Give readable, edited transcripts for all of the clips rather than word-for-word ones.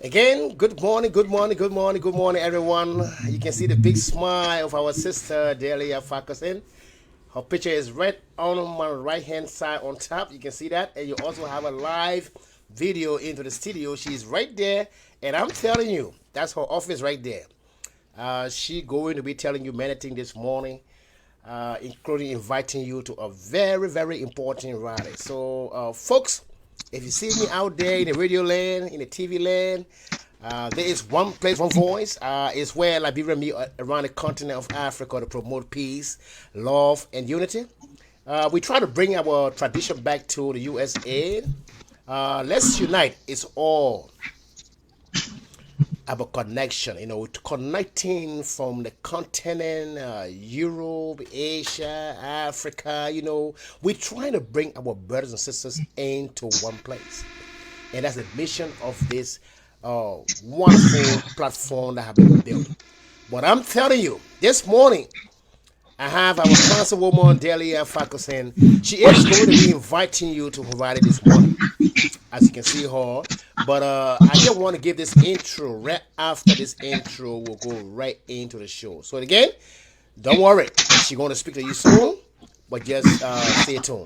Again, good morning, good morning, good morning, good morning, everyone. You can see the big smile of our sister Delia Farquharson. Her picture is right on my right hand side on top. You can see that, and you also have a live video into the studio. She's right there, and I'm telling you, that's her office right there. She going to be telling you many things this morning, including inviting you to a very, very important rally. So, folks, if you see me out there in the radio land, in the TV land, there is one place, one voice. It's where Liberia meet around the continent of Africa to promote peace, love, and unity. We try to bring our tradition back to the USA. Let's unite. It's all about connection, connecting from the continent, Europe, Asia, Africa, we're trying to bring our brothers and sisters into one place. And that's the mission of this wonderful platform that have been built. But I'm telling you, this morning, I have our councilwoman Delia Farquharson. She is going to be inviting you to provide it this morning, as you can see her. But I just want to give this intro. Right after this intro, we'll go right into the show. So again, don't worry, she's going to speak to you soon, but just stay tuned.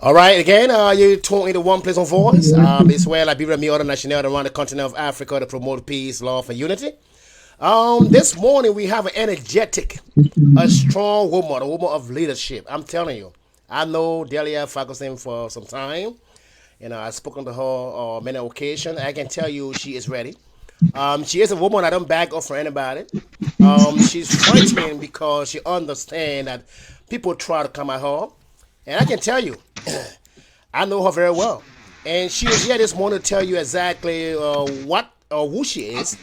All right, again, you're talking to One Place on Voice. It's where Liberia meet other nationalities around the continent of Africa to promote peace, love, and unity. This morning we have an energetic, a strong woman, a woman of leadership. I'm telling you, I know Delia Farquharson for some time. I've spoken to her on many occasions. I can tell you she is ready. She is a woman I don't back off for anybody. She's fighting because she understands that people try to come at her. And I can tell you, I know her very well. And she is here this morning to tell you exactly what or who she is.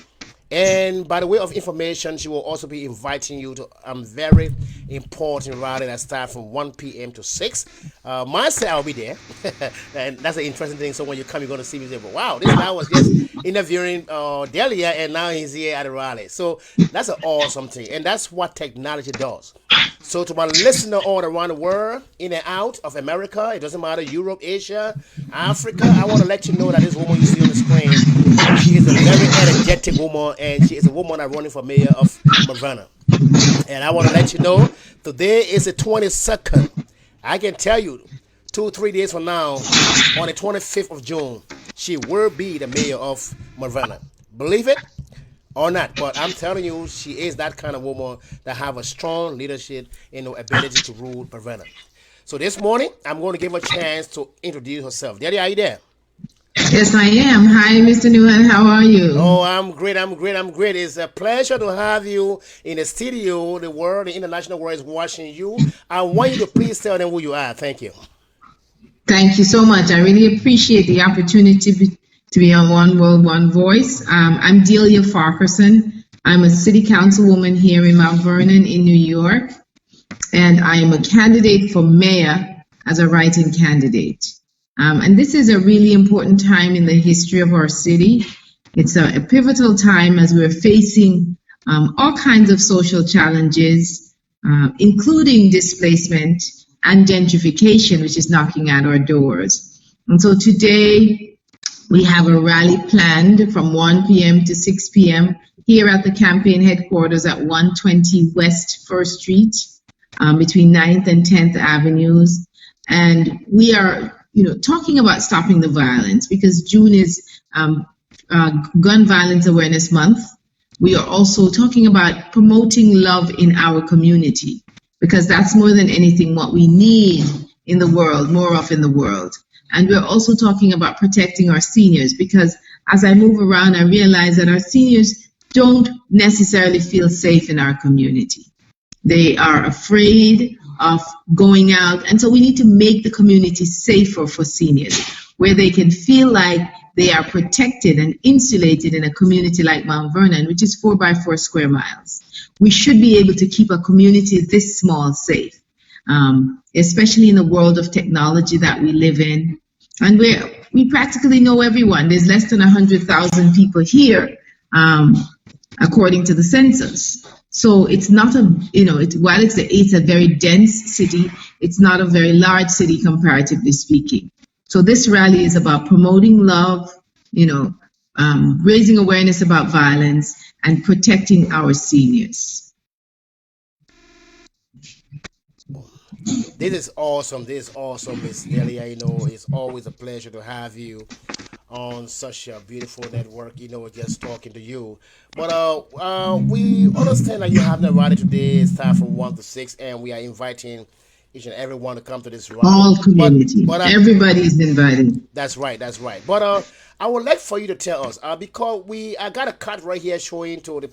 And by the way of information, she will also be inviting you to a very important rally that starts from 1 p.m. to 6. Myself, I'll be there. And that's an interesting thing. So when you come, you're going to see me say, wow, this guy was just interviewing Delia, and now he's here at the rally. So that's an awesome thing. And that's what technology does. So to my listener all around the world, in and out of America, it doesn't matter, Europe, Asia, Africa, I want to let you know that this woman you see on the screen, she is a very energetic woman, and she is a woman that's running for mayor of Vernon. And I want to let you know, today is the 22nd. I can tell you, 2-3 days from now, on the 25th of June, she will be the mayor of Vernon. Believe it or not, but I'm telling you, she is that kind of woman that have a strong leadership and ability to rule Vernon. So this morning, I'm going to give her a chance to introduce herself. Delia, are you there? Yes, I am. Hi, Mr. Newman. How are you? Oh, I'm great. It's a pleasure to have you in the studio. The world, the international world is watching you. I want you to please tell them who you are. Thank you. Thank you so much. I really appreciate the opportunity to be on One World, One Voice. I'm Delia Farquharson. I'm a city councilwoman here in Mount Vernon in New York, and I am a candidate for mayor as a write-in candidate. And this is a really important time in the history of our city. It's a pivotal time as we're facing all kinds of social challenges, including displacement and gentrification, which is knocking at our doors. And so today we have a rally planned from 1 p.m. to 6 p.m. here at the campaign headquarters at 120 West 1st Street, between 9th and 10th Avenues. And we are, talking about stopping the violence, because June is Gun Violence Awareness Month. We are also talking about promoting love in our community, because that's more than anything what we need in the world, more of in the world. And we're also talking about protecting our seniors, because as I move around, I realize that our seniors don't necessarily feel safe in our community. They are afraid of going out, and so we need to make the community safer for seniors, where they can feel like they are protected and insulated in a community like Mount Vernon, which is 4 by 4 square miles. We should be able to keep a community this small safe, especially in the world of technology that we live in, and we practically know everyone. There's less than 100,000 people here, according to the census. So it's not while it's a very dense city, it's not a very large city comparatively speaking. So this rally is about promoting love, raising awareness about violence, and protecting our seniors. This is awesome. Miss Delia. It's always a pleasure to have you on such a beautiful network, just talking to you. But we understand that you have the rally today. It's time from 1 to 6, and we are inviting each and everyone to come to this rally. All community. But everybody is invited. That's right. But I would like for you to tell us, because I got a card right here showing to the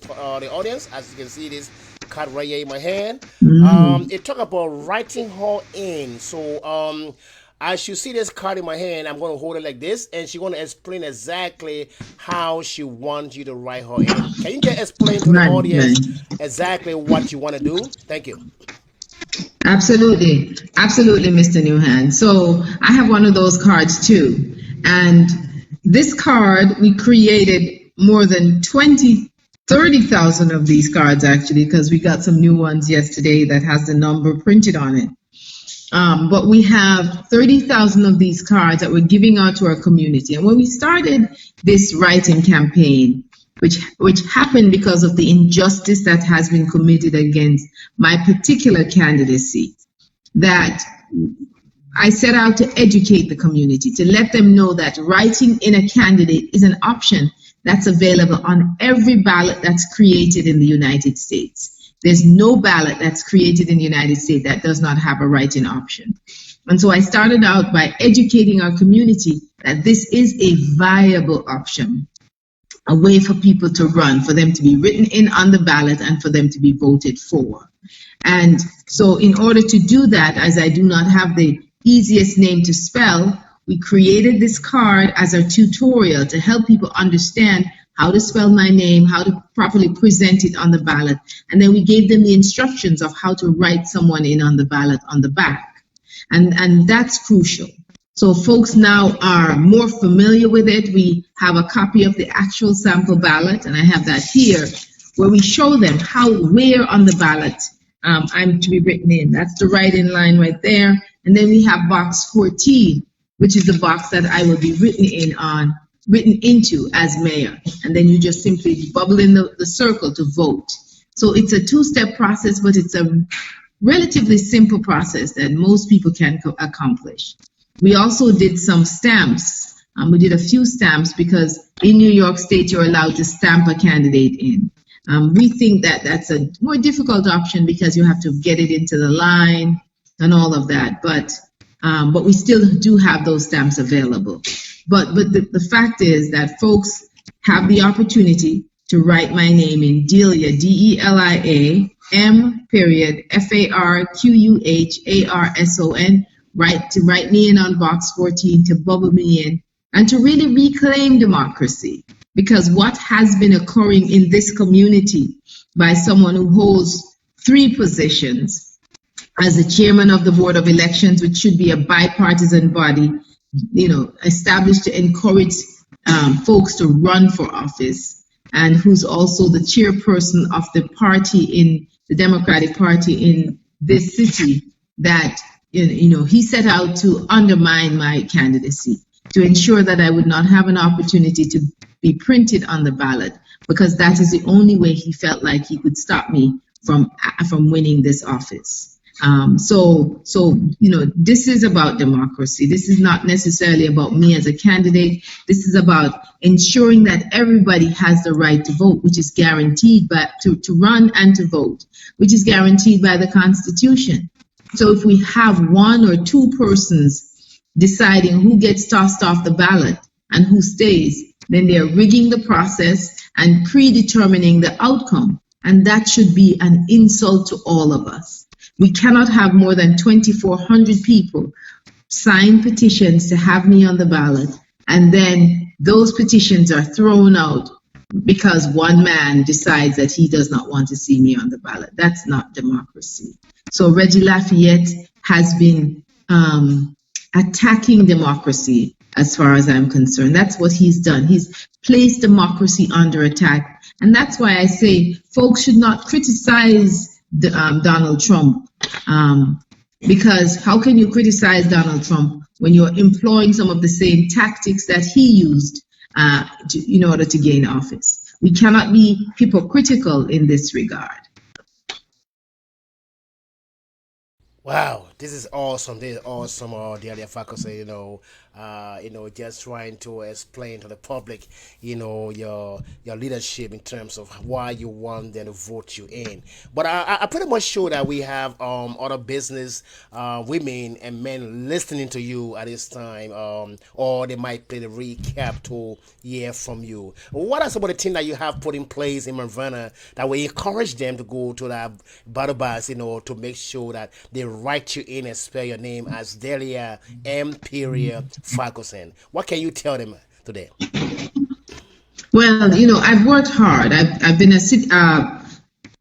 audience. As you can see, this card right here in my hand. It talk about writing her in. So as you see this card in my hand, I'm going to hold it like this, and she's going to explain exactly how she wants you to write her in. Can you just explain to the audience exactly what you want to do? Thank you. Absolutely, Mr. Newhand. So I have one of those cards too, and this card, we created more than 30,000 of these cards actually, because we got some new ones yesterday that has the number printed on it. But we have 30,000 of these cards that we're giving out to our community. And when we started this writing campaign, which happened because of the injustice that has been committed against my particular candidacy, that I set out to educate the community, to let them know that writing in a candidate is an option that's available on every ballot that's created in the United States. There's no ballot that's created in the United States that does not have a write-in option. And so I started out by educating our community that this is a viable option, a way for people to run, for them to be written in on the ballot and for them to be voted for. And so in order to do that, as I do not have the easiest name to spell, we created this card as a tutorial to help people understand how to spell my name, how to properly present it on the ballot. And then we gave them the instructions of how to write someone in on the ballot on the back. And that's crucial. So folks now are more familiar with it. We have a copy of the actual sample ballot, and I have that here, where we show them where on the ballot I'm to be written in. That's the write-in line right there. And then we have box 14, which is the box that I will be written into as mayor. And then you just simply bubble in the circle to vote. So it's a two-step process, but it's a relatively simple process that most people can accomplish. We also did some stamps. We did a few stamps because in New York State, you're allowed to stamp a candidate in. We think that that's a more difficult option because you have to get it into the line and all of that. But we still do have those stamps available. But the fact is that folks have the opportunity to write my name in Delia, Delia, M.Farquharson, to write me in on box 14, to bubble me in and to really reclaim democracy. Because what has been occurring in this community by someone who holds three positions as the chairman of the Board of Elections, which should be a bipartisan body, established to encourage folks to run for office, and who's also the chairperson of the party in the Democratic Party in this city, that he set out to undermine my candidacy, to ensure that I would not have an opportunity to be printed on the ballot, because that is the only way he felt like he could stop me from winning this office. This is about democracy. This is not necessarily about me as a candidate. This is about ensuring that everybody has the right to vote, which is guaranteed to run and to vote, which is guaranteed by the Constitution. So if we have one or two persons deciding who gets tossed off the ballot and who stays, then they're rigging the process and predetermining the outcome. And that should be an insult to all of us. We cannot have more than 2,400 people sign petitions to have me on the ballot, and then those petitions are thrown out because one man decides that he does not want to see me on the ballot. That's not democracy. So Reggie Lafayette has been attacking democracy as far as I'm concerned. That's what he's done. He's placed democracy under attack. And that's why I say folks should not criticize Donald Trump, because how can you criticize Donald Trump when you're employing some of the same tactics that he used in order to gain office? We cannot be hypocritical in this regard. Wow, this is awesome. This is awesome, Delia Farquharson. Just trying to explain to the public, your leadership in terms of why you want them to vote you in. But I pretty much sure that we have other business women and men listening to you at this time, or they might play the recap to hear from you. What are some of the things that you have put in place in Vernon that will encourage them to go to that battle box, to make sure that they write you in and spell your name as Delia Farquharson? What can you tell them today? Well, I've worked hard. I've been a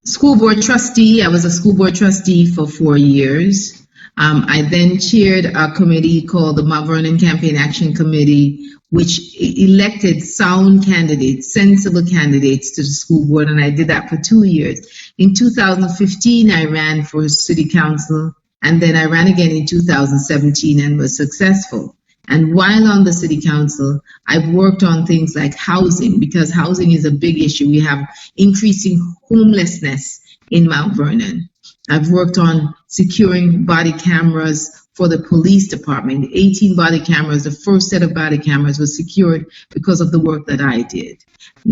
school board trustee. I was a school board trustee for 4 years. I then chaired a committee called the Mount Vernon Campaign Action Committee, which elected sound candidates, sensible candidates to the school board, and I did that for 2 years. In 2015, I ran for city council, and then I ran again in 2017 and was successful. And while on the city council, I've worked on things like housing, because housing is a big issue. We have increasing homelessness in Mount Vernon. I've worked on securing body cameras for the police department. 18 body cameras, the first set of body cameras was secured because of the work that I did.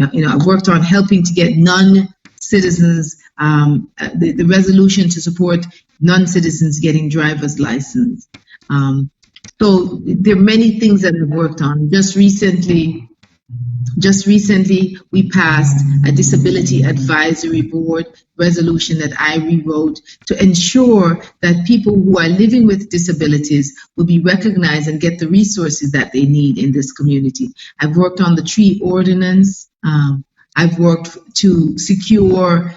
I've worked on helping to get non-citizens, the resolution to support non-citizens getting driver's license. So there are many things that I've worked on. Just recently, we passed a disability advisory board resolution that I rewrote to ensure that people who are living with disabilities will be recognized and get the resources that they need in this community. I've worked on the tree ordinance. I've worked to secure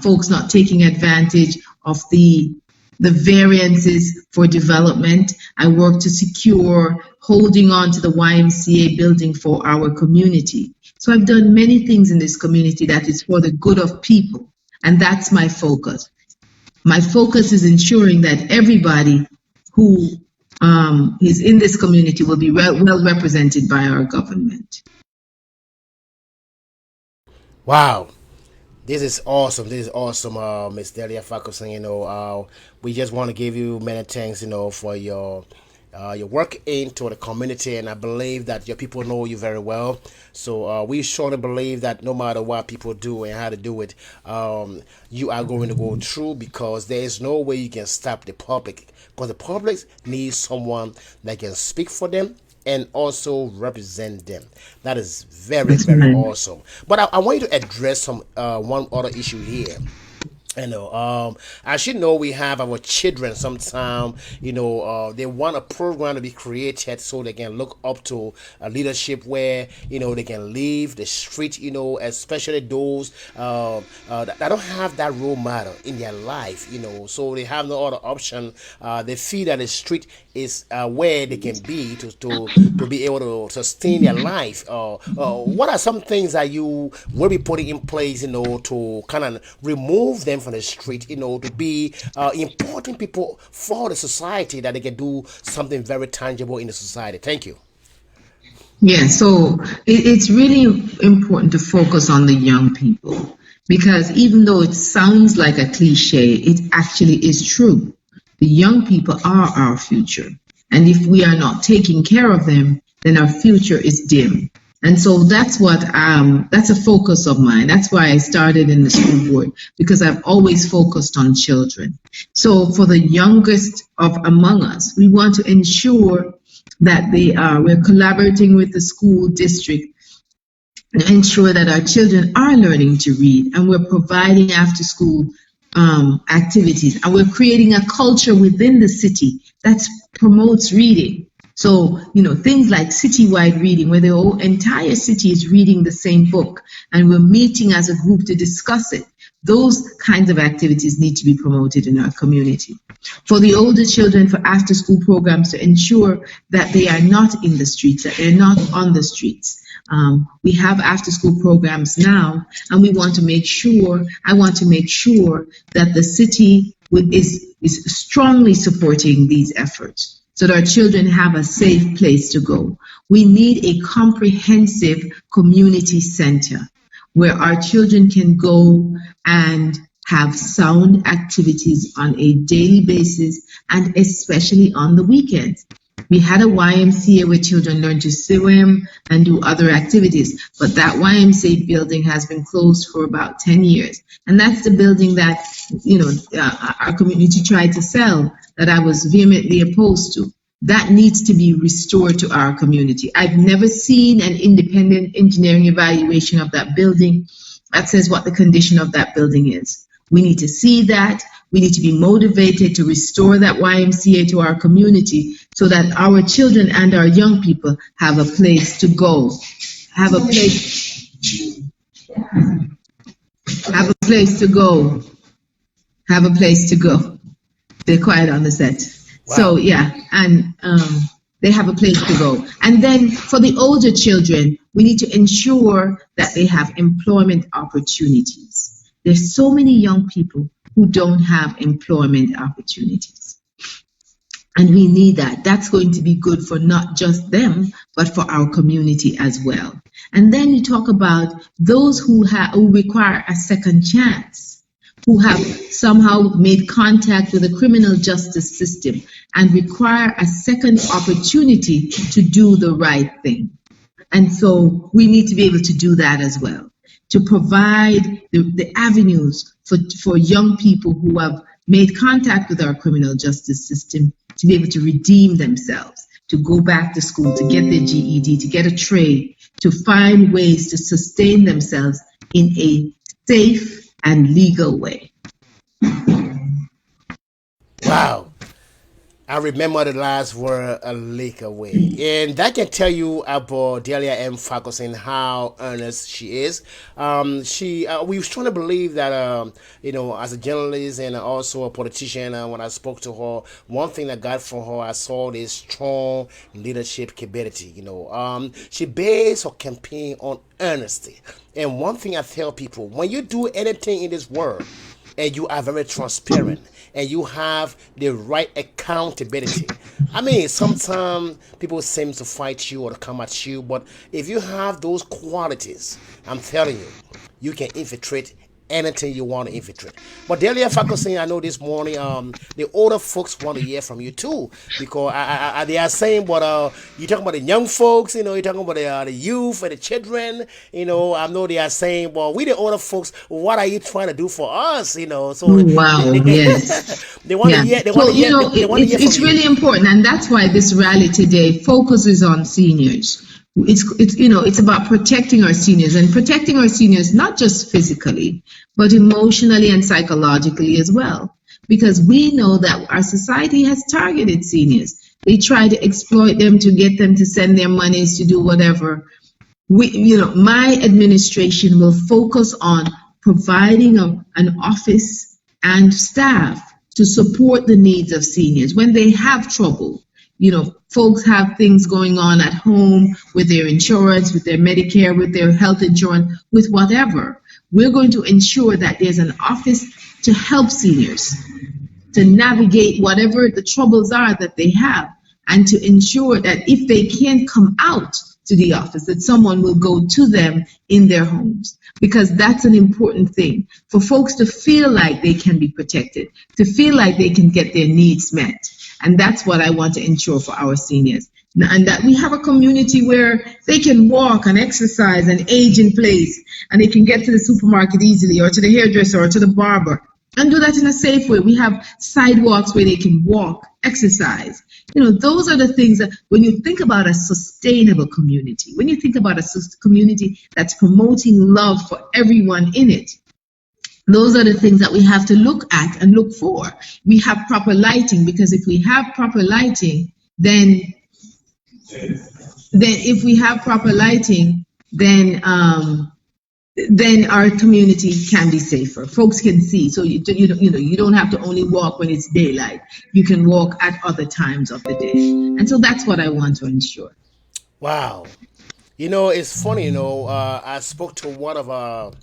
folks not taking advantage of the variances for development. I work to secure holding on to the YMCA building for our community. So I've done many things in this community that is for the good of people, and that's my focus. My focus is ensuring that everybody who is in this community will be well represented by our government. Wow. This is awesome. Miss Delia Farquharson. We just want to give you many thanks, for your work into the community, and I believe that your people know you very well. So we surely believe that no matter what people do and how to do it, you are going to go through, because there is no way you can stop the public, because the public needs someone that can speak for them and also represent them. That is very, very awesome. But I want you to address some one other issue here. I know. As you know, we have our children. Sometime, they want a program to be created so they can look up to a leadership where they can leave the street. Especially those that don't have that role model in their life. So they have no other option. They feel that the street is where they can be to be able to sustain their life. What are some things that you will be putting in place, to kind of remove them from the street, to be important people for the society that they can do something very tangible in the society? Thank you. Yeah, so it's really important to focus on the young people because even though it sounds like a cliche, it actually is true. The young people are our future. And if we are not taking care of them, then our future is dim. And so that's a focus of mine. That's why I started in the school board, because I've always focused on children. So for the youngest of among us, we want to ensure that we're collaborating with the school district and ensure that our children are learning to read, and we're providing after school activities, and we're creating a culture within the city that promotes reading. So, things like citywide reading, where the whole entire city is reading the same book and we're meeting as a group to discuss it. Those kinds of activities need to be promoted in our community. For the older children, for after school programs to ensure that they are not in the streets, that they're not on the streets. We have after school programs now, and I want to make sure that the city is strongly supporting these efforts, so that our children have a safe place to go. We need a comprehensive community center where our children can go and have sound activities on a daily basis, and especially on the weekends. We had a YMCA where children learn to swim and do other activities, but that YMCA building has been closed for about 10 years. And that's the building that, our community tried to sell, that I was vehemently opposed to. That needs to be restored to our community. I've never seen an independent engineering evaluation of that building that says what the condition of that building is. We need to see that. We need to be motivated to restore that YMCA to our community so that our children and our young people have a place to go, have a place to go, have a place to go. They're quiet on the set. Wow. So yeah, and they have a place to go. And then for the older children, we need to ensure that they have employment opportunities. There's so many young people who don't have employment opportunities. And we need that. That's going to be good for not just them, but for our community as well. And then you talk about those who require a second chance, who have somehow made contact with the criminal justice system and require a second opportunity to do the right thing. And so we need to be able to do that as well, to provide the avenues for young people who have made contact with our criminal justice system to be able to redeem themselves, to go back to school, to get their GED, to get a trade, to find ways to sustain themselves in a safe and legal way. Wow. I remember the last word, a leak away. And that can tell you about Delia M. Farquharson, how earnest she is. We was trying to believe that, as a journalist and also a politician, when I spoke to her, one thing I got from her, I saw this strong leadership capability. She based her campaign on honesty. And one thing I tell people, when you do anything in this world, and you are very transparent, and you have the right accountability. I mean, sometimes people seem to fight you or to come at you, but if you have those qualities, I'm telling you, you can infiltrate anything you want to infiltrate. But Delia Farquharson, I know this morning, the older folks want to hear from you too, because they are saying, but you talking about the young folks, you're talking about the youth and the children, I know they are saying, well, we the older folks, what are you trying to do for us, So wow, yes, they want to hear. They want to hear. It's really important, and that's why this rally today focuses on seniors. It's about protecting our seniors, and protecting our seniors not just physically but emotionally and psychologically as well, because we know that our society has targeted seniors. They try to exploit them to get them to send their monies to do whatever. My administration will focus on providing an office and staff to support the needs of seniors when they have trouble. Folks have things going on at home with their insurance, with their Medicare, with their health insurance, with whatever. We're going to ensure that there's an office to help seniors to navigate whatever the troubles are that they have, and to ensure that if they can't come out to the office, that someone will go to them in their homes, because that's an important thing for folks to feel like they can be protected, to feel like they can get their needs met. And that's what I want to ensure for our seniors, and that we have a community where they can walk and exercise and age in place, and they can get to the supermarket easily, or to the hairdresser, or to the barber, and do that in a safe way. We have sidewalks where they can walk, exercise. Those are the things that, when you think about a sustainable community, when you think about a community that's promoting love for everyone in it, those are the things that we have to look at and look for. We have proper lighting, because if we have proper lighting, then if we have proper lighting, then our community can be safer. Folks can see, so you don't have to only walk when it's daylight. You can walk at other times of the day, and so that's what I want to ensure. Wow. It's funny. I spoke to one of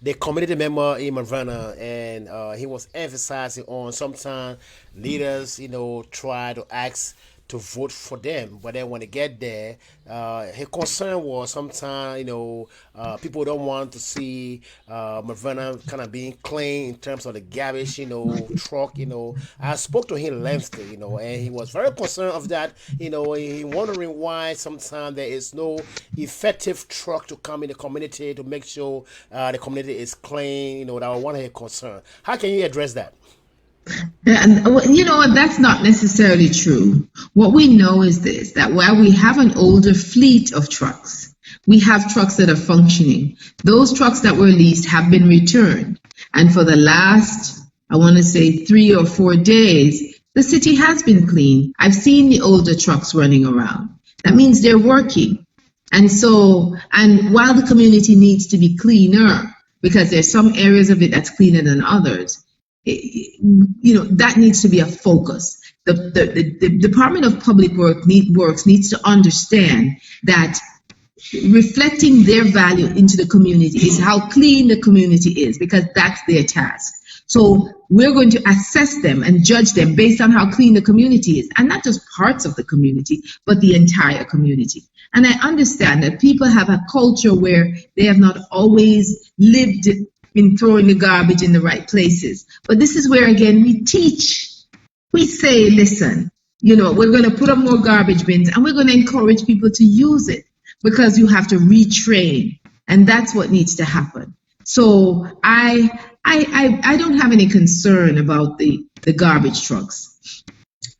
the community member in Vernon, and he was emphasizing on sometimes leaders, try to ask to vote for them, but then when they get there, his concern was sometimes, people don't want to see Vernon kind of being clean in terms of the garbage, truck. I spoke to him lengthily, and he was very concerned of that. He wondering why sometimes there is no effective truck to come in the community to make sure the community is clean. That was one of his concerns. How can you address that? And what, that's not necessarily true. What we know is this, that while we have an older fleet of trucks, we have trucks that are functioning. Those trucks that were leased have been returned. And for the last, I want to say 3 or 4 days, the city has been clean. I've seen the older trucks running around. That means they're working. And while the community needs to be cleaner, because there's some areas of it that's cleaner than others, that needs to be a focus. The Department of Public Works needs to understand that reflecting their value into the community is how clean the community is, because that's their task. So we're going to assess them and judge them based on how clean the community is, and not just parts of the community, but the entire community. And I understand that people have a culture where they have not always lived in throwing the garbage in the right places. But this is where, again, we teach. We say, listen, we're going to put up more garbage bins, and we're going to encourage people to use it, because you have to retrain, and that's what needs to happen. So I don't have any concern about the garbage trucks.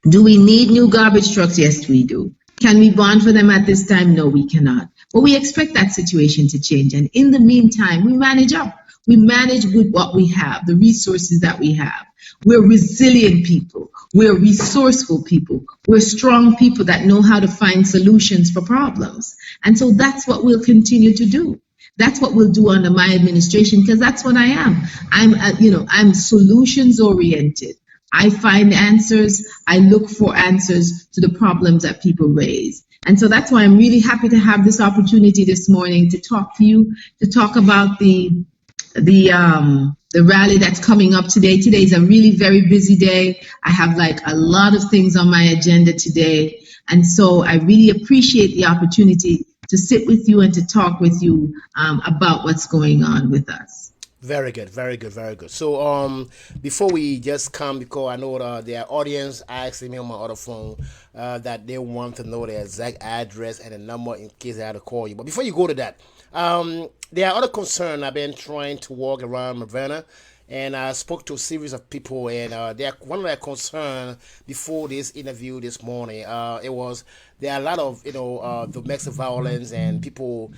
Do we need new garbage trucks? Yes, we do. Can we bond for them at this time? No, we cannot. But we expect that situation to change, and in the meantime, we manage up. We manage with what we have, the resources that we have. We're resilient people. We're resourceful people. We're strong people that know how to find solutions for problems. And so that's what we'll continue to do. That's what we'll do under my administration, because that's what I am. I'm solutions oriented. I find answers. I look for answers to the problems that people raise. And so that's why I'm really happy to have this opportunity this morning to talk to you, to talk about the rally that's coming up today. Today is a really very busy day. I have a lot of things on my agenda today. And so I really appreciate the opportunity to sit with you and to talk with you about what's going on with us. Very good, very good, very good. So, before we just come, because I know their audience asking me on my other phone that they want to know the exact address and the number in case they had to call you. But before you go to that, there are other concerns. I've been trying to walk around Ravenna, and I spoke to a series of people, and one of their concern before this interview this morning, it was there are a lot of domestic violence, and people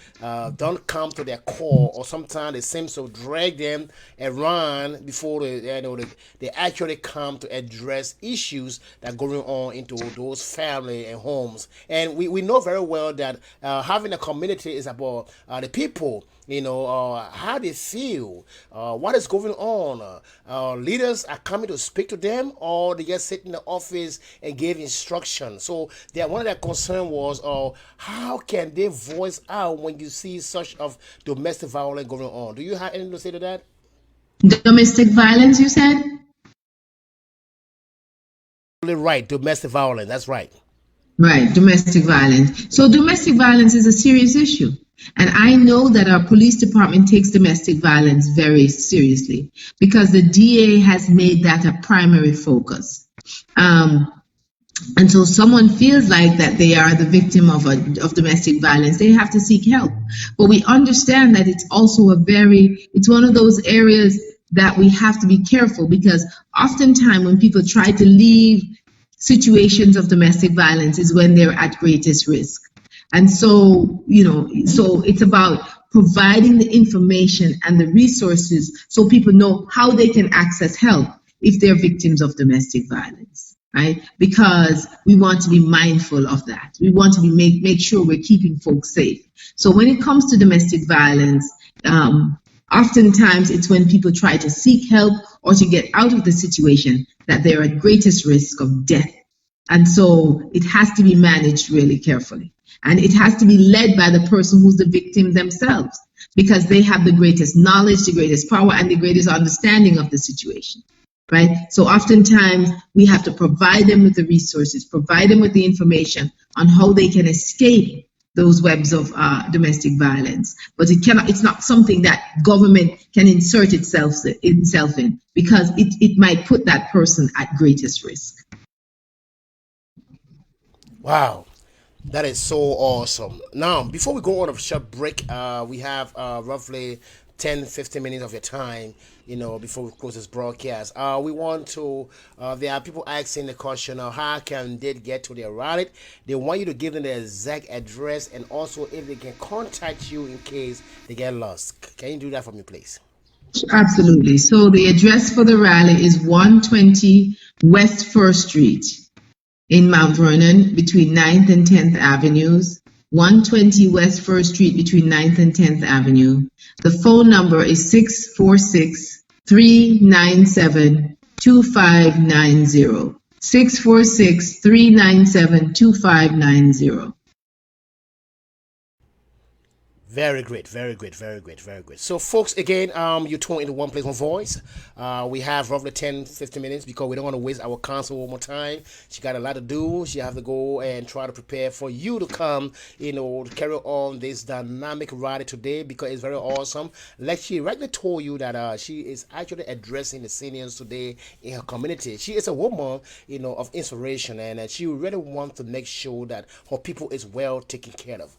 don't come to their core, or sometimes it seems to drag them around before they actually come to address issues that are going on into those family and homes. And we know very well that having a community is about the people, how they feel, what is going on. Leaders are coming to speak to them, or they just sit in the office and give instructions. So one of their concern was, how can they voice out when you see such of domestic violence going on? Do you have anything to say to that? Domestic violence, you said? Right, domestic violence. That's right. Right, domestic violence. So domestic violence is a serious issue. And I know that our police department takes domestic violence very seriously because the DA has made that a primary focus. And so someone feels like that they are the victim of domestic violence, they have to seek help. But we understand that it's also it's one of those areas that we have to be careful, because oftentimes when people try to leave situations of domestic violence is when they're at greatest risk. And so, so it's about providing the information and the resources so people know how they can access help if they're victims of domestic violence, right? Because we want to be mindful of that. We want to make sure we're keeping folks safe. So when it comes to domestic violence, oftentimes it's when people try to seek help or to get out of the situation that they're at greatest risk of death. And so it has to be managed really carefully. And it has to be led by the person who's the victim themselves, because they have the greatest knowledge, the greatest power, and the greatest understanding of the situation, right? So oftentimes we have to provide them with the resources, provide them with the information on how they can escape those webs of domestic violence. But it's not something that government can insert itself in, because it might put that person at greatest risk. Wow. That is so awesome. Now, before we go on a short break, we have roughly 10-15 minutes of your time, before we close this broadcast. We want to, there are people asking the question, how can they get to their rally? They want you to give them the exact address, and also if they can contact you in case they get lost. Can you do that for me, please? Absolutely. So the address for the rally is 120 West 1st Street. In Mount Vernon, between 9th and 10th Avenues, 120 West 1st Street between 9th and 10th Avenue. The phone number is 646-397-2590. 646-397-2590. Very great, very great, very great, very great. So, folks, again, you tune into One Place, One Voice. We have roughly 10-15 minutes because we don't want to waste our counsel one more time. She got a lot to do. She have to go and try to prepare for you to come, to carry on this dynamic rally today, because it's very awesome. Like she rightly told you that she is actually addressing the seniors today in her community. She is a woman, of inspiration, and she really wants to make sure that her people is well taken care of.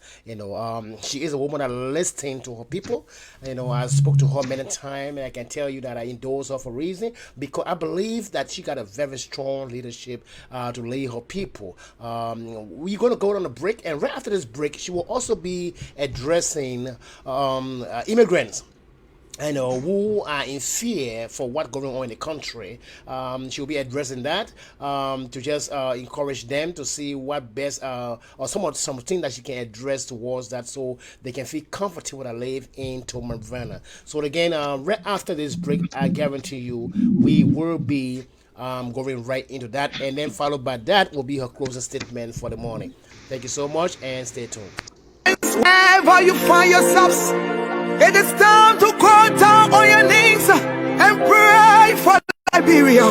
She is a woman that listening to her people. I spoke to her many times, and I can tell you that I endorse her for a reason, because I believe that she got a very strong leadership to lead her people. We're going to go on a break, and right after this break, she will also be addressing immigrants who are in fear for what's going on in the country. She'll be addressing that to just encourage them to see what best or something that she can address towards that, so they can feel comfortable to live in Mount Vernon. So again, right after this break, I guarantee you we will be going right into that, and then followed by that will be her closing statement for the morning. Thank you so much, and stay tuned. Wherever you find yourselves, it is time to go down on your knees and pray for Liberia.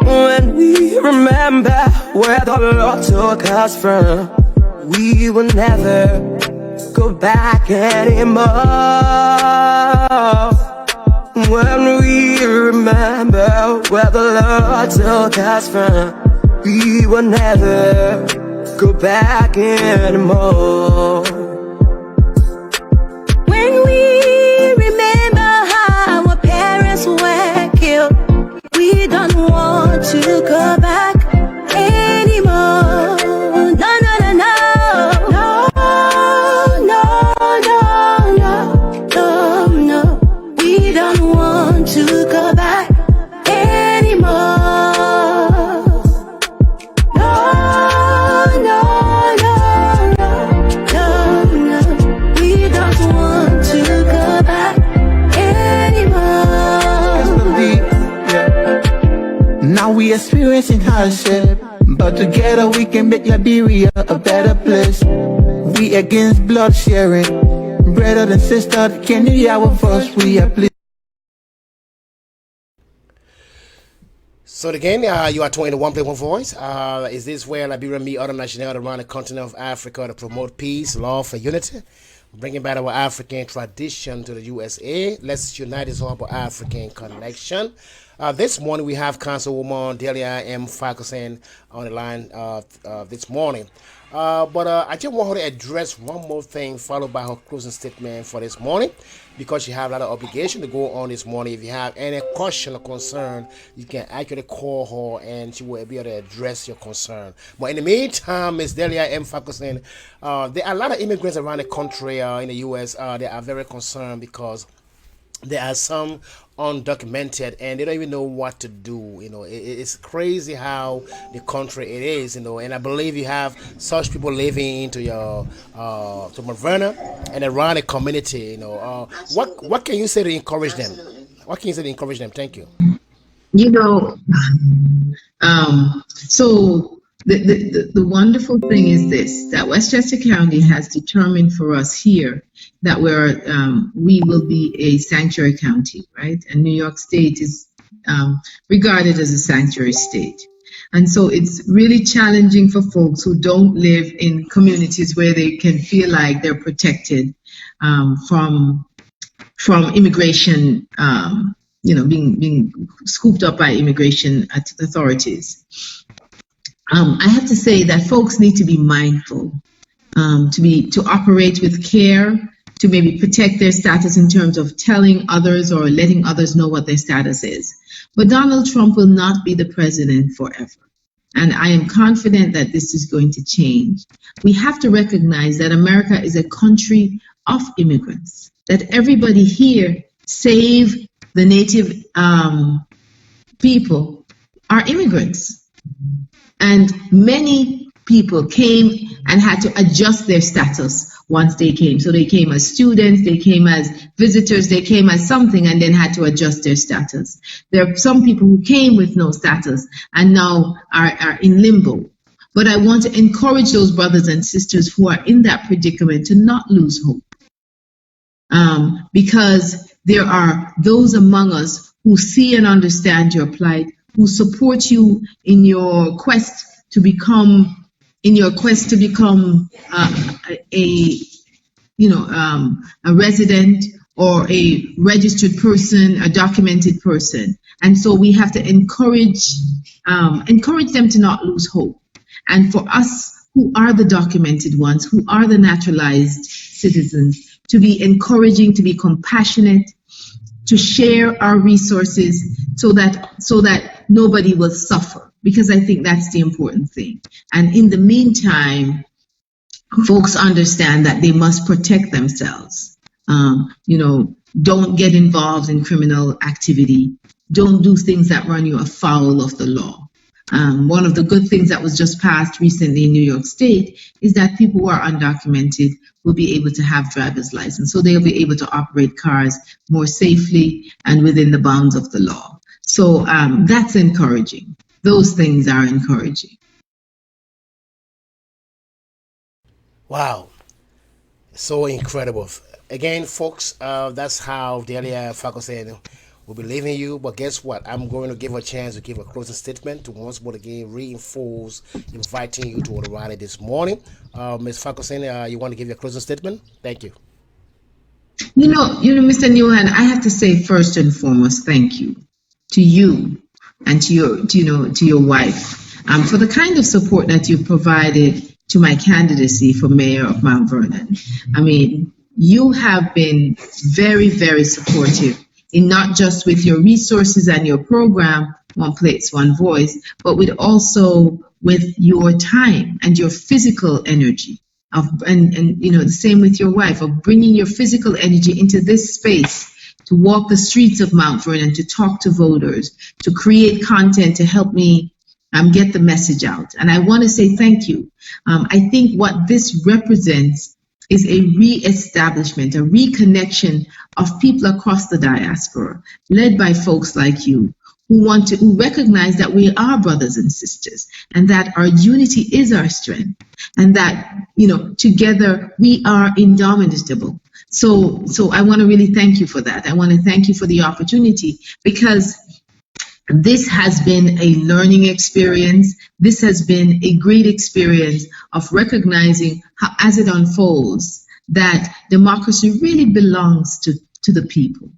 When we remember where the Lord took us from, we will never go back anymore. When we remember where the Lord took us from, we will never go back anymore. When we remember how we experiencing hardship, but together we can make Liberia a better place. We against blood sharing, brother and sister, can you hear our voice? We are pleased. So again, you are tuning to One Play One Voice. Is this where Liberia meet other nationalities around the continent of Africa to promote peace, love, and unity? Bringing back our African tradition to the USA. Let's unite as all about African connection. This morning we have Councilwoman Delia Farquharson on the line this morning. But I just want her to address one more thing, followed by her closing statement for this morning, because she have a lot of obligation to go on this morning. If you have any question or concern, you can actually call her, and she will be able to address your concern. But in the meantime, Ms. Delia Farquharson, there are a lot of immigrants around the country in the U.S. They are very concerned because there are some undocumented and they don't even know what to do. It's crazy how the country it is. And I believe you have such people living into your to Vernon and around the community. What can you say to encourage them? What can you say to encourage them? Thank you. So the wonderful thing is this, that Westchester County has determined for us here that we will be a sanctuary county, right? And New York State is regarded as a sanctuary state. And so it's really challenging for folks who don't live in communities where they can feel like they're protected from immigration, being scooped up by immigration authorities. I have to say that folks need to be mindful, to operate with care, to maybe protect their status in terms of telling others or letting others know what their status is. But Donald Trump will not be the president forever. And I am confident that this is going to change. We have to recognize that America is a country of immigrants, that everybody here, save the native people, are immigrants. And many people came and had to adjust their status once they came. So they came as students, they came as visitors, they came as something and then had to adjust their status. There are some people who came with no status and now are in limbo. But I want to encourage those brothers and sisters who are in that predicament to not lose hope. Because there are those among us who see and understand your plight, who support you in your quest to become a resident or a registered person, a documented person. And so we have to encourage them to not lose hope. And for us who are the documented ones, who are the naturalized citizens, to be encouraging, to be compassionate, to share our resources so that nobody will suffer, because I think that's the important thing. And in the meantime, folks understand that they must protect themselves. Don't get involved in criminal activity. Don't do things that run you afoul of the law. One of the good things that was just passed recently in New York State is that people who are undocumented will be able to have driver's license. So they'll be able to operate cars more safely and within the bounds of the law. So that's encouraging. Those things are encouraging. Wow. So incredible. Again, folks, that's how Delia Farquharson will be leaving you. But guess what? I'm going to give her a chance to give a closing statement to once more again reinforce inviting you to the rally this morning. Ms. Farquharson, you want to give your closing statement? Thank you. Mr. Newhan, I have to say first and foremost, thank you to you and to your wife for the kind of support that you've provided to my candidacy for mayor of Mount Vernon. I mean, you have been very, very supportive in not just with your resources and your program, One Place, One Voice, but with your time and your physical energy. And the same with your wife, of bringing your physical energy into this space to walk the streets of Mount Vernon, to talk to voters, to create content to help me get the message out. And I want to say thank you. I think what this represents is a re-establishment, a reconnection of people across the diaspora, led by folks like you, who recognize that we are brothers and sisters, and that our unity is our strength, and that, together we are indomitable. So I want to really thank you for that. I want to thank you for the opportunity, because this has been a learning experience. This has been a great experience of recognizing how, as it unfolds, that democracy really belongs to the people.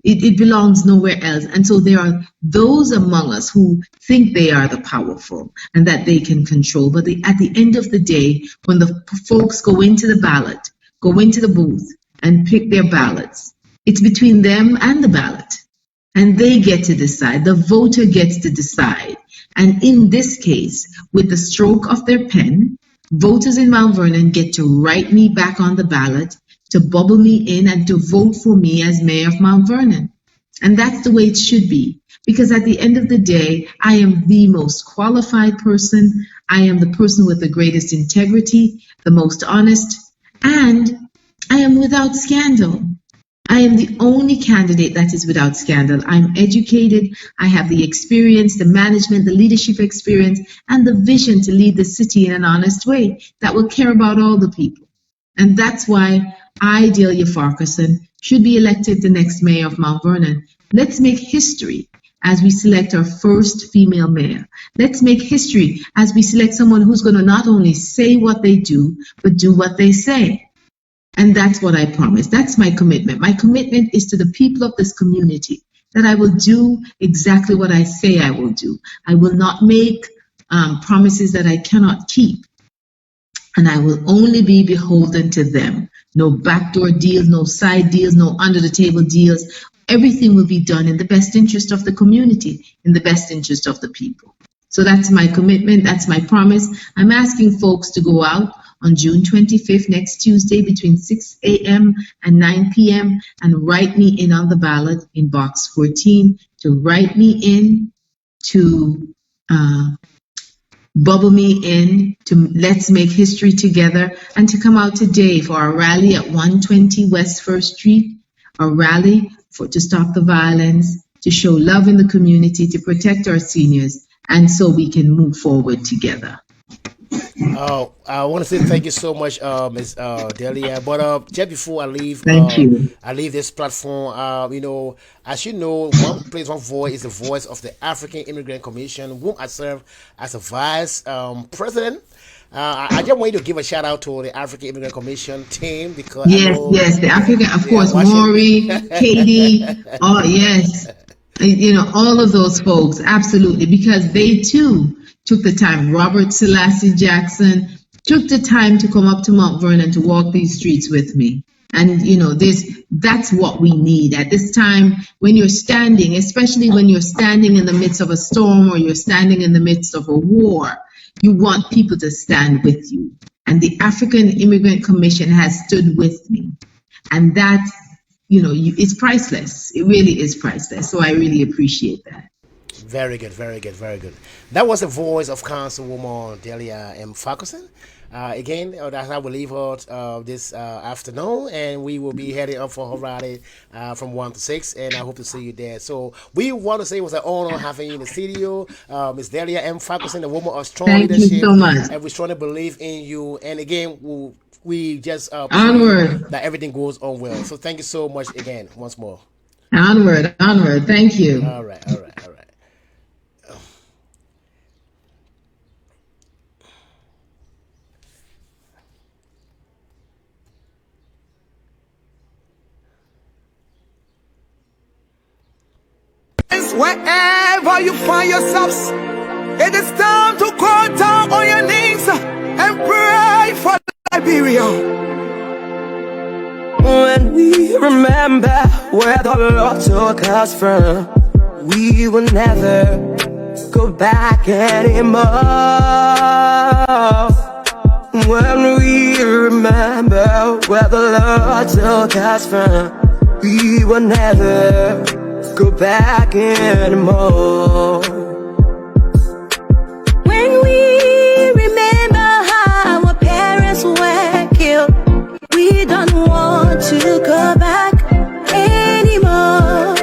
It belongs nowhere else. And so there are those among us who think they are the powerful and that they can control. But at the end of the day, when the folks go into the ballot, go into the booth and pick their ballots, it's between them and the ballot. And they get to decide. The voter gets to decide. And in this case, with the stroke of their pen, voters in Mount Vernon get to write me back on the ballot, to bubble me in, and to vote for me as mayor of Mount Vernon. And that's the way it should be. Because at the end of the day, I am the most qualified person. I am the person with the greatest integrity, the most honest, and I am without scandal. I am the only candidate that is without scandal. I'm educated, I have the experience, the management, the leadership experience, and the vision to lead the city in an honest way that will care about all the people. And that's why I, Delia Farquharson, should be elected the next mayor of Mount Vernon. Let's make history as we select our first female mayor. Let's make history as we select someone who's going to not only say what they do, but do what they say. And that's what I promise. That's my commitment. My commitment is to the people of this community, that I will do exactly what I say I will do. I will not make promises that I cannot keep. And I will only be beholden to them. No backdoor deals, no side deals, no under-the-table deals. Everything will be done in the best interest of the community, in the best interest of the people. So that's my commitment. That's my promise. I'm asking folks to go out on June 25th, next Tuesday, between 6 a.m. and 9 p.m. and write me in on the ballot in box 14, to write me in, to bubble me in, to let's make history together, and to come out today for our rally at 120 West 1st Street, a rally to stop the violence, to show love in the community, to protect our seniors, and so we can move forward together. I want to say thank you so much, Ms. Delia. But just before I leave, Thank you. I leave this platform. As you know, One Place, One Voice is the voice of the African Immigrant Commission, whom I serve as a vice president. I just want you to give a shout out to the African Immigrant Commission team, because yes, the African, of course, Maury, Katie, yes, all of those folks, absolutely, because they too took the time. Robert Selassie Jackson took the time to come up to Mount Vernon to walk these streets with me. And that's what we need at this time, when you're standing, especially when you're standing in the midst of a storm or you're standing in the midst of a war. You want people to stand with you. And the African Immigrant Commission has stood with me. And that, it's priceless. It really is priceless. So I really appreciate that. Very good, very good, very good. That was the voice of Councilwoman Delia M. Farquharson. Again, that's how we leave her this afternoon, and we will be heading up for her rally from 1 to 6, and I hope to see you there. So we want to say it was an honor having you in the studio, Ms. Delia M. Farquharson, a woman of strong leadership. Thank you so much. And we strongly believe in you. And again, we just onward, that everything goes on well. So thank you so much again, once more. Onward. Thank you. All right. Wherever you find yourselves, it is time to go down on your knees and pray for Liberia. When we remember where the Lord took us from, we will never go back anymore. When we remember where the Lord took us from, we will never go back anymore. When we remember how our parents were killed, we don't want to go back anymore.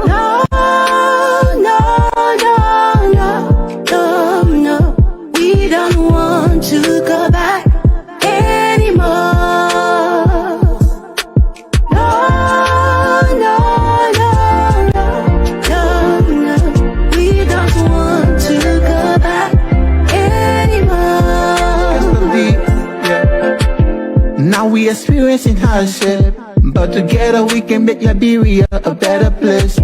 No. we experiencing hardship, but together we can make Liberia a better place.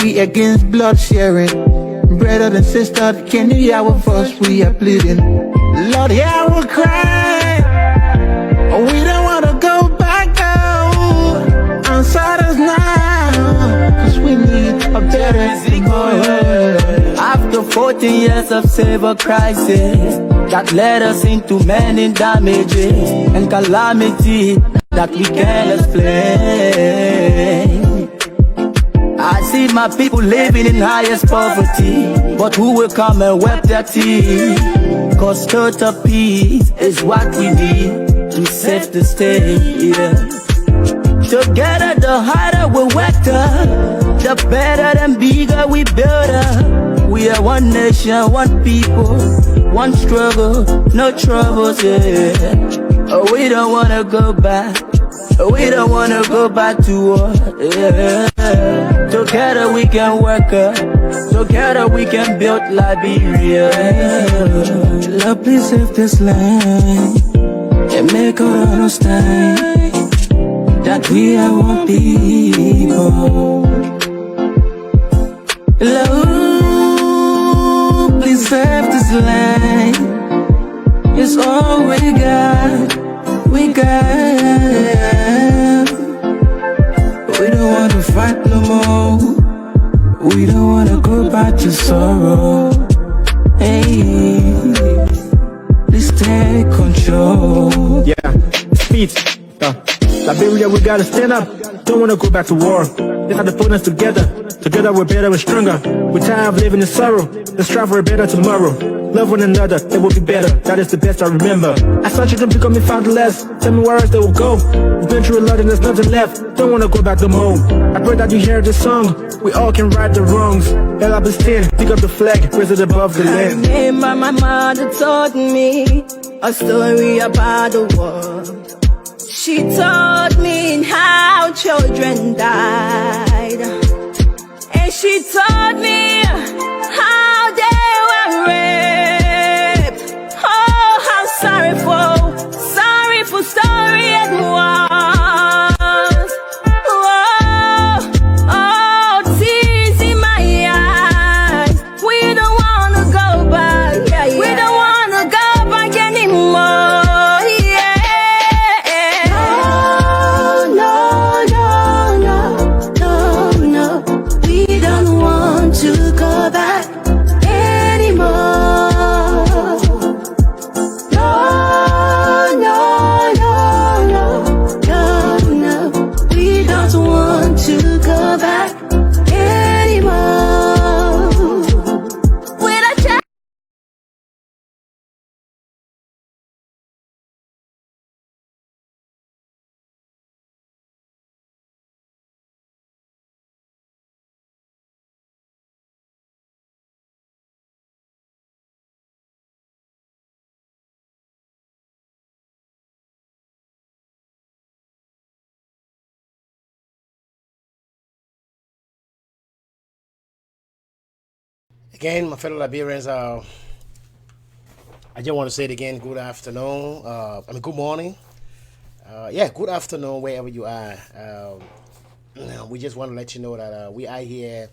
We against blood sharing, brother and sister, can you hear our voice? We are pleading, Lord, hear our cry. We don't wanna go back now. Answer us now, 'cause we need a better tomorrow. After 14 years of civil crisis that led us into many damages and calamity that we can't explain, I see my people living in highest poverty, but who will come and wipe their teeth? 'Cause total peace is what we need to save the state, yeah. Together the harder we work, the better and bigger we build up. We are one nation, one people, one struggle, no troubles, yeah. Oh, we don't wanna go back, we don't wanna go back to war, yeah. Together we can work up, together we can build Liberia. Lord, please save this land and make us understand that we are one people. Lord, please save this land. It's all we got, we got. We don't want to fight no more. We don't want to go back to sorrow. Hey, please take control. Yeah, speed. Liberia, we gotta stand up. Don't wanna go back to war. They have to put us together. Together we're better and stronger. We're tired of living in sorrow. Let's strive for a better tomorrow. Love one another, it will be better. That is the best I remember. I saw children becoming fatherless. Tell me where else they will go. We've been through a lot and there's nothing left. Don't wanna go back no more. I pray that you hear this song. We all can right the wrongs. Ella stand, pick up the flag, raise it above the land. I remember my mother told me a story about the war. She told me how children died, and she told me how they were raped. Oh, how sorrowful story it was. Oh, oh, tears in my eyes. We don't wanna go back. Yeah, yeah. We don't wanna go back anymore. Again, my fellow Liberians, I just want to say it again. Good afternoon. Good morning. Good afternoon wherever you are. We just want to let you know that we are here,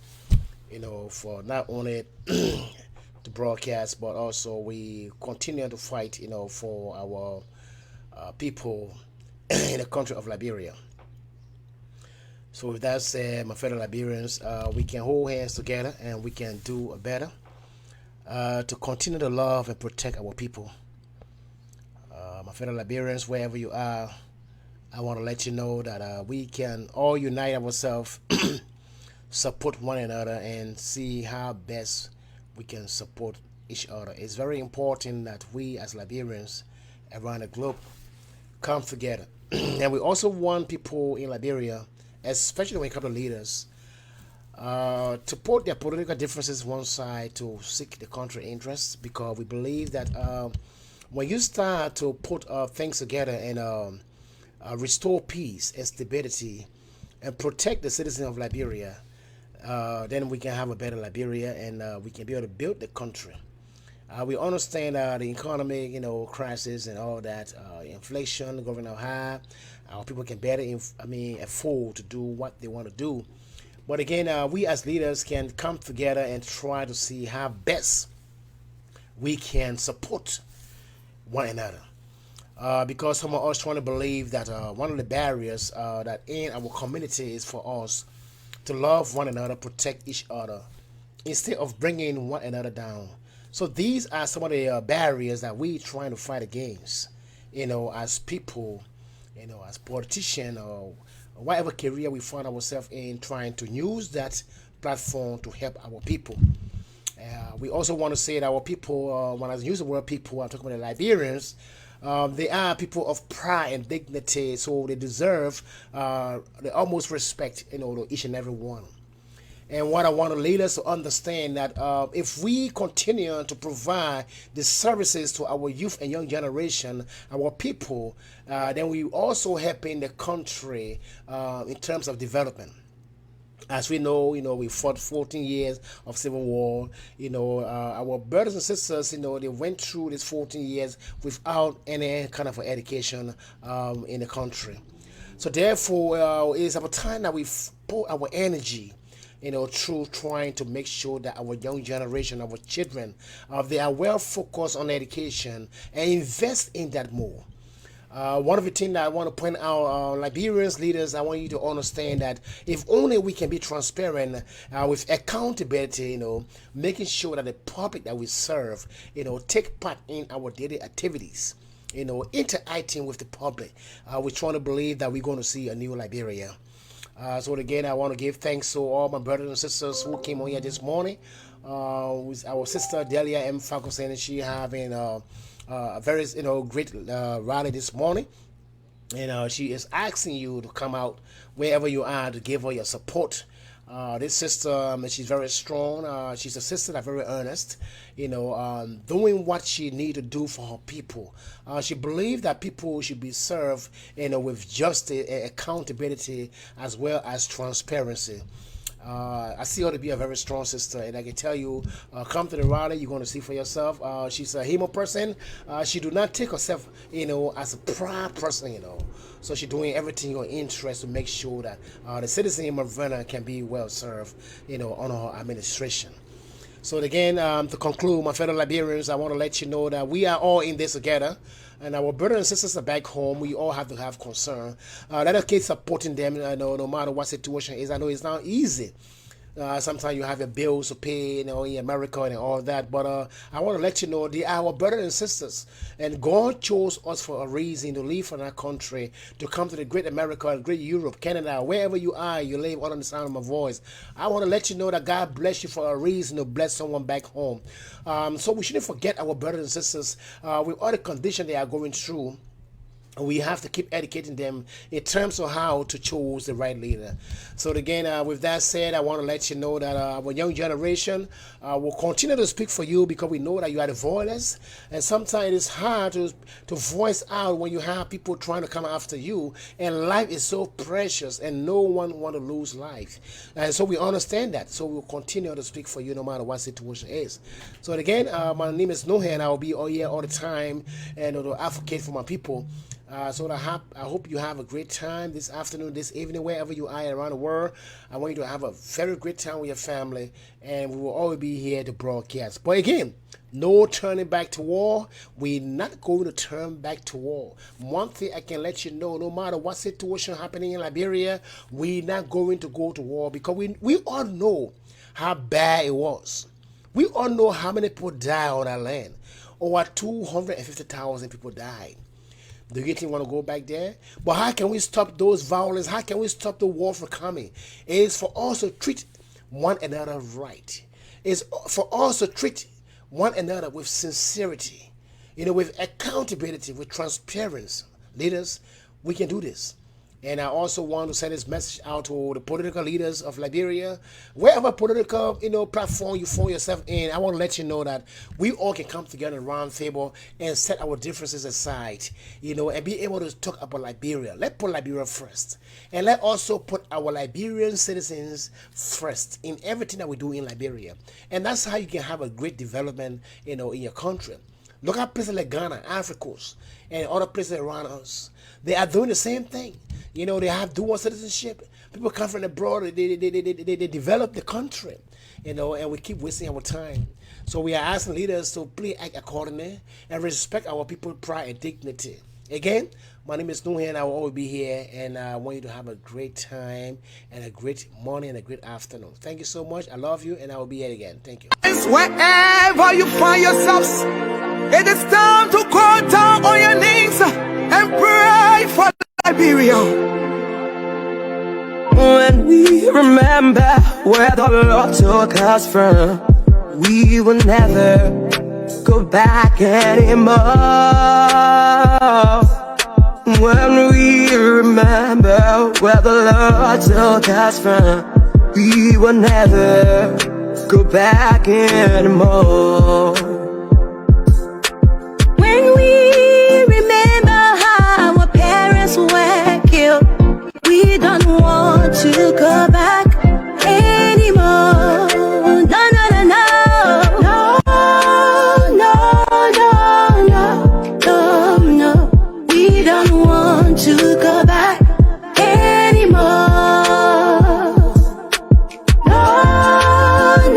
for not only the broadcast, but also we continue to fight, for our people in the country of Liberia. So with that said, my fellow Liberians, we can hold hands together and we can do better to continue to love and protect our people. My fellow Liberians, wherever you are, I want to let you know that we can all unite ourselves, support one another, and see how best we can support each other. It's very important that we as Liberians around the globe come together. And we also want people in Liberia, especially when it comes to leaders, to put their political differences one side to seek the country interests, because we believe that when you start to put things together and restore peace and stability and protect the citizens of Liberia, then we can have a better Liberia and we can be able to build the country. We understand the economic, crisis and all that, inflation going up high. Our people can better, afford to do what they want to do. But again, we as leaders can come together and try to see how best we can support one another. Because some of us trying to believe that one of the barriers that in our community is for us to love one another, protect each other, instead of bringing one another down. So these are some of the barriers that we trying to fight against, as people, as politicians or whatever career we find ourselves in, trying to use that platform to help our people. We also want to say that our people, when I use the word people, I'm talking about the Liberians. They are people of pride and dignity, so they deserve the utmost respect, to each and every one. And what I want to lead us to understand that if we continue to provide the services to our youth and young generation, our people, then we also helping the country in terms of development. As we know, we fought 14 years of civil war. Our brothers and sisters, they went through these 14 years without any kind of education in the country. So therefore, it's about time that we put our energy, through trying to make sure that our young generation, our children, they are well focused on education and invest in that more. One of the things that I want to point out, Liberians leaders, I want you to understand that if only we can be transparent with accountability, making sure that the public that we serve, take part in our daily activities, interacting with the public, we're trying to believe that we're going to see a new Liberia. So again, I want to give thanks to all my brothers and sisters who came on here this morning. With our sister Delia M. Farquharson, and she having a very great rally this morning, and she is asking you to come out wherever you are to give her your support. This sister, she's very strong. She's a sister that's very earnest, doing what she need to do for her people. She believes that people should be served, with justice and accountability as well as transparency. I see her to be a very strong sister, and I can tell you, come to the rally, you're going to see for yourself. She's a Hemo person. She do not take herself, as a proud person, So she's doing everything in her interest to make sure that the citizen of Vernon can be well served, on her administration. So again, to conclude, my fellow Liberians, I want to let you know that we are all in this together. And our brothers and sisters are back home. We all have to have concern. Let us keep supporting them, no matter what situation is. I know it's not easy. Sometimes you have your bills to pay, in America and all that. But I want to let you know they are our brothers and sisters. And God chose us for a reason to leave from our country, to come to the great America, great Europe, Canada, wherever you are, you live under the sound of my voice. I want to let you know that God bless you for a reason to bless someone back home. So we shouldn't forget our brothers and sisters with all the conditions they are going through. We have to keep educating them in terms of how to choose the right leader. So again, with that said, I want to let you know that our young generation will continue to speak for you, because we know that you are the voiceless, and sometimes it's hard to voice out when you have people trying to come after you, and life is so precious and no one want to lose life. And so we understand that, so we'll continue to speak for you no matter what situation is. So again, my name is Nohe, and I'll be all here all the time and to advocate for my people. So I hope you have a great time this afternoon, this evening, wherever you are around the world. I want you to have a very great time with your family, and we will always be here to broadcast. But again, no turning back to war. We're not going to turn back to war. One thing I can let you know, no matter what situation happening in Liberia, we're not going to go to war, because we all know how bad it was. We all know how many people died on our land. Over 250,000 people died. Do you think we want to go back there? But how can we stop those violence? How can we stop the war from coming? It's for us to treat one another right. It's for us to treat one another with sincerity, with accountability, with transparency. Leaders, we can do this. And I also want to send this message out to the political leaders of Liberia. Wherever political, platform you find yourself in, I want to let you know that we all can come together around the table and set our differences aside, and be able to talk about Liberia. Let's put Liberia first. And let also put our Liberian citizens first in everything that we do in Liberia. And that's how you can have a great development, in your country. Look at places like Ghana, Africa Coast, and other places around us. They are doing the same thing. They have dual citizenship. People come from abroad. They develop the country, and we keep wasting our time. So we are asking leaders to please act accordingly and respect our people's pride and dignity. Again, my name is Nuhan. I will always be here, and I want you to have a great time and a great morning and a great afternoon. Thank you so much. I love you, and I will be here again. Thank you. Wherever you find yourselves, it is time to go down on your knees and pray for Liberia. When we remember where the Lord took us from, we will never go back anymore. When we remember where the Lord took us from, we will never go back anymore. When we remember how our parents were killed, we don't want to go back anymore. No, no, no, no. No, no, no, no, no. We don't want to go back anymore. No,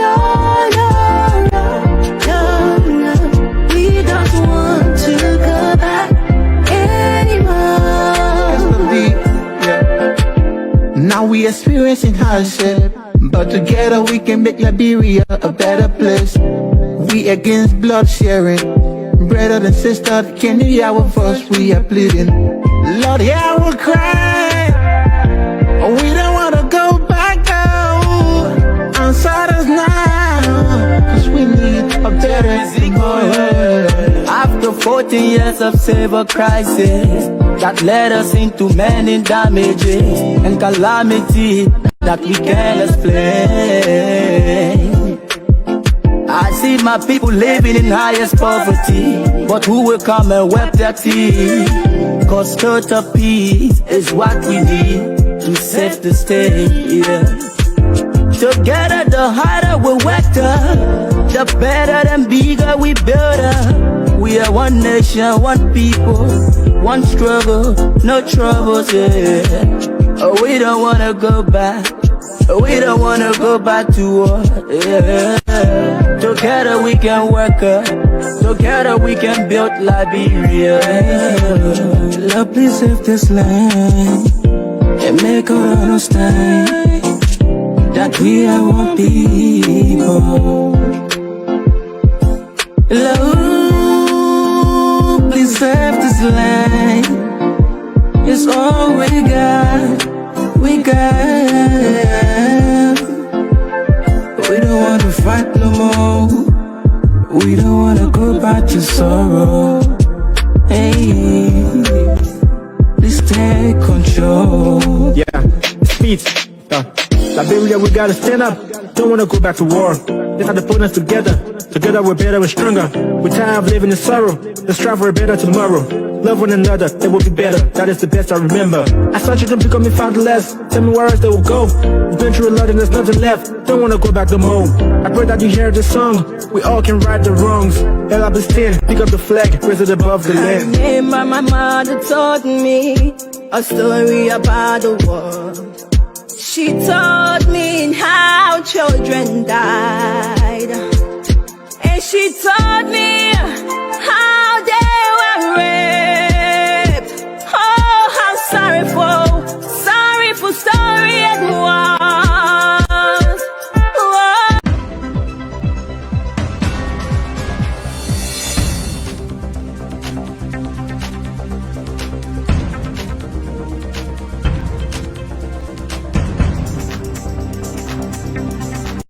no, no, no, no. We don't want to go back anymore. Now we experiencing hardship, but together we can make Liberia a better place. We against blood sharing, brother and sister, can you hear our voice? We are pleading, Lord, hear our cry. We don't wanna go back now. Answer us now, 'cause we need a better tomorrow. After 14 years of civil crisis that led us into many damages and calamity that we can't explain, I see my people living in highest poverty, but who will come and wipe their tears? 'Cause total peace is what we need to save the state, yeah. Together the harder we work, the better and bigger we build up. We are one nation, one people, one struggle, no troubles, yeah. Oh, we don't wanna go back. We don't wanna go back to war, yeah. Together we can work up. Together we can build Liberia. Lord, please save this land and make us understand that we are one people. Lord, please save this land. It's all we got. We don't wanna fight no more. We don't wanna go back to sorrow. Hey, please take control. Yeah, speed. Liberia, we gotta stand up. Don't wanna go back to war. They had to put us together. Together we're better and stronger. We're tired of living in sorrow. Let's strive for a better tomorrow. Love one another, they will be better. That is the best I remember. I saw children becoming fatherless. Tell me where else they will go. We've been through a lot and there's nothing left. Don't wanna go back no more. I pray that you hear this song. We all can right the wrongs. Ella stand, pick up the flag, raise it above the land. I remember my mother told me a story about the war. She told me how children died, and she told me how